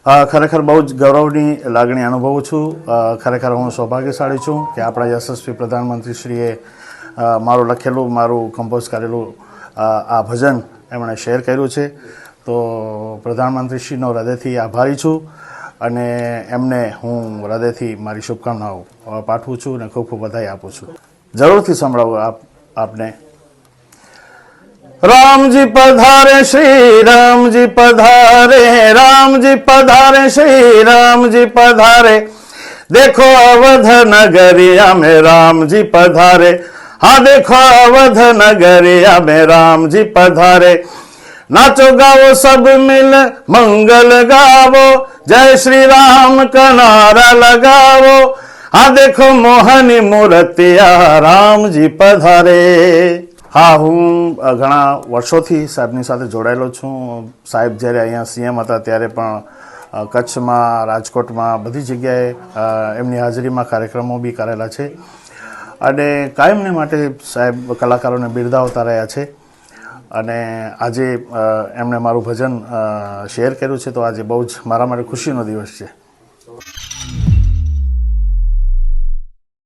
ખરેખર બહુ જ ગૌરવની લાગણી અનુભવું છું. ખરેખર હું સૌભાગ્યશાળી છું કે આપણા યશસ્વી પ્રધાનમંત્રીશ્રીએ મારું લખેલું, મારું કમ્પોઝ કરેલું આ ભજન એમણે શેર કર્યું છે. તો પ્રધાનમંત્રીશ્રીનો હૃદયથી આભારી છું અને એમને હું હૃદયથી મારી શુભકામનાઓ પાઠવું છું અને ખૂબ ખૂબ વધાઈ આપું છું. જરૂરથી સંભળાવું આપને. रामजी पधारे श्री रामजी पधारे, रामजी पधारे श्री रामजी पधारे, देखो अवध नगरिया में रामजी पधारे, हाँ देखो अवध नगरिया में रामजी पधारे, नाचो गाओ सब मिल मंगल गावो, जय श्री राम का नारा लगावो, हाँ देखो मोहनी मूर्तिया रामजी पधारे. હા, હું ઘણા વર્ષોથી સાહેબની સાથે જોડાયેલો છું. સાહેબ જ્યારે અહીંયા સીએમ હતા ત્યારે પણ કચ્છમાં, રાજકોટમાં બધી જગ્યાએ એમની હાજરીમાં કાર્યક્રમો બી કરેલા છે અને કાયમને માટે સાહેબ કલાકારોને બિરદાવતા રહ્યા છે. અને આજે એમણે મારું ભજન શેર કર્યું છે તો આજે બહુ જ મારા માટે ખુશીનો દિવસ છે.